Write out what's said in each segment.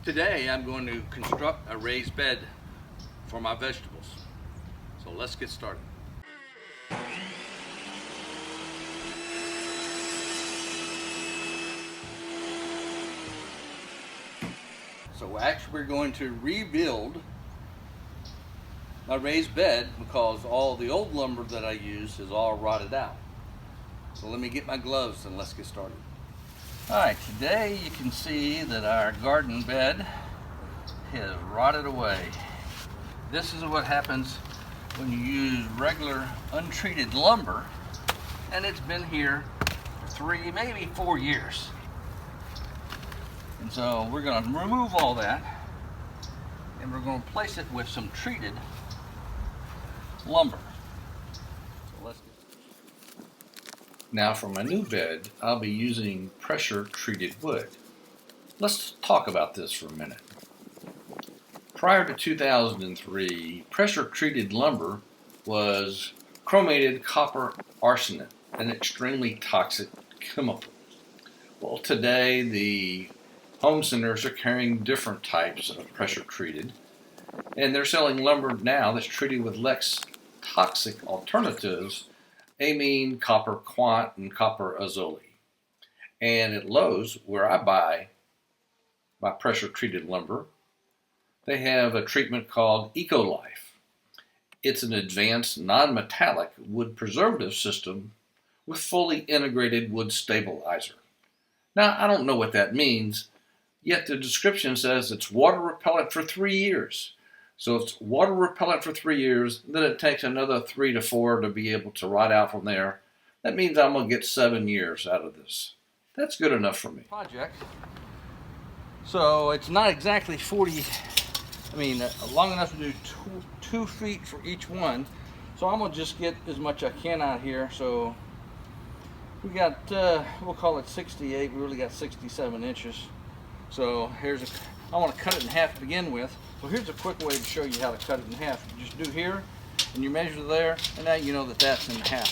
Today I'm going to construct a raised bed for my vegetables. So let's get started. So actually we're going to rebuild my raised bed because all the old lumber that I used is all rotted out. So let me get my gloves and let's get started. Alright, today you can see that our garden bed has rotted away. This is what happens when you use regular untreated lumber, and it's been here for 3, maybe 4 years. And so we're going to remove all that and we're going to replace it with some treated lumber. So let's get Now for my new bed, I'll be using pressure treated wood. Let's talk about this for a minute. Prior to 2003, pressure treated lumber was chromated copper arsenic, an extremely toxic chemical. Well, today the home centers are carrying different types of pressure treated, and they're selling lumber now that's treated with less toxic alternatives, amine, copper quant, and copper azole. And at Lowe's, where I buy my pressure treated lumber, they have a treatment called Ecolife. It's an advanced non-metallic wood preservative system with fully integrated wood stabilizer. Now, I don't know what that means, yet the description says it's water repellent for 3 years. So if it's water repellent for 3 years, then it takes another 3 to 4 to be able to rot out from there. That means I'm going to get 7 years out of this. That's good enough for me. Project. So it's not exactly long enough to do 2 feet for each one. So I'm going to just get as much I can out here. So we got, we'll call it 68. We really got 67 inches. So I want to cut it in half to begin with. So here's a quick way to show you how to cut it in half. You just do here, and you measure there, and now you know that that's in half.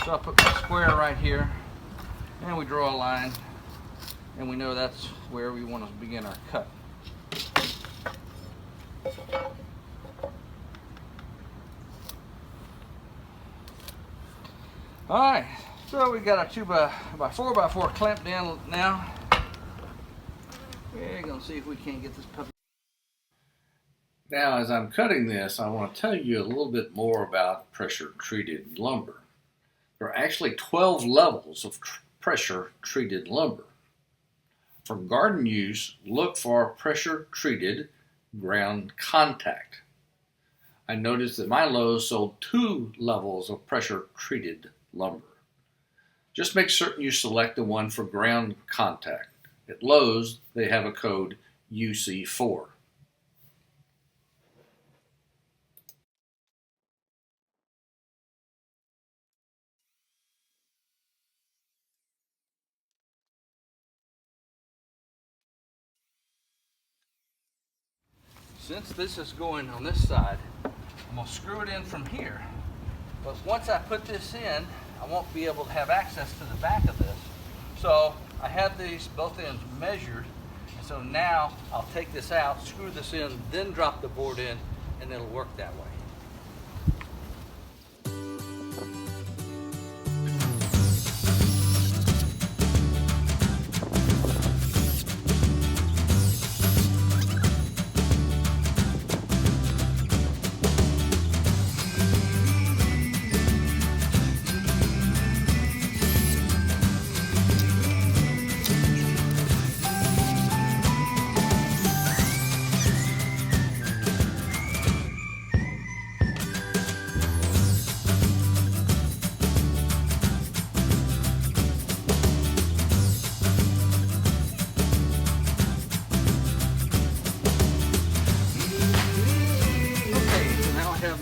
So I'll put my square right here, and we draw a line, and we know that's where we want to begin our cut. Alright, so we got our 2x4x4 clamped down now. We're going to see if we can't get this puppy. Now, as I'm cutting this, I want to tell you a little bit more about pressure treated lumber. There are actually 12 levels of pressure treated lumber. For garden use, look for pressure treated ground contact. I noticed that my Lowe's sold 2 levels of pressure treated lumber. Just make certain you select the one for ground contact. At Lowe's, they have a code UC4. Since this is going on this side, I'm going to screw it in from here. But once I put this in, I won't be able to have access to the back of this. So I have these both ends measured. And so now I'll take this out, screw this in, then drop the board in, and it'll work that way.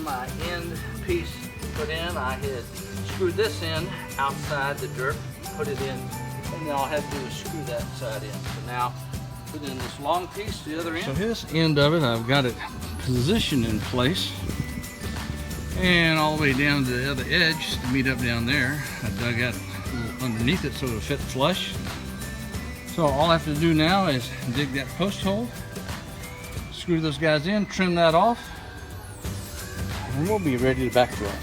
My end piece put in, I had screwed this in outside the dirt, put it in, and then all I had to do is screw that side in. So now put in this long piece to the other end. So this end of it, I've got it positioned in place, and all the way down to the other edge to meet up down there. I dug out a little underneath it so it'll fit flush. So all I have to do now is dig that post hole, screw those guys in, trim that off, and we'll be ready to backfill.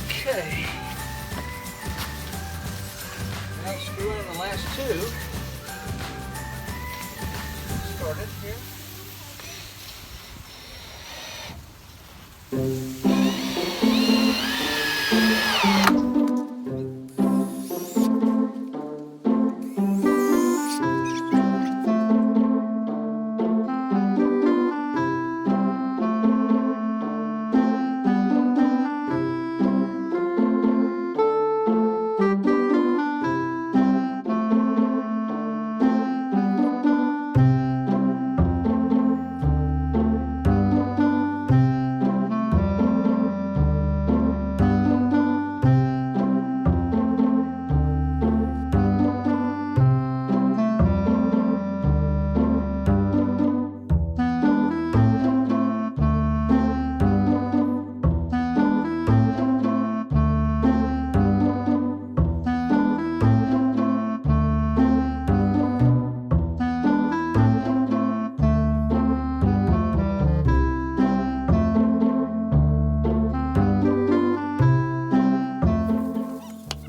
Okay. Now screw in the last two. Started here.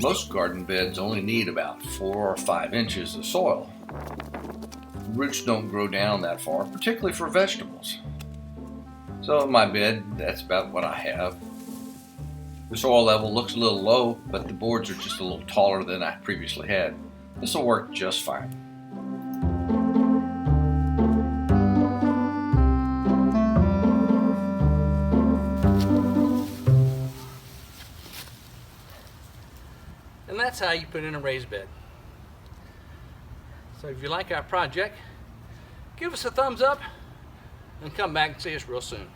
Most garden beds only need about 4 or 5 inches of soil. Roots don't grow down that far, particularly for vegetables. So in my bed, that's about what I have. The soil level looks a little low, but the boards are just a little taller than I previously had. This will work just fine. And that's how you put in a raised bed. So if you like our project, give us a thumbs up and come back and see us real soon.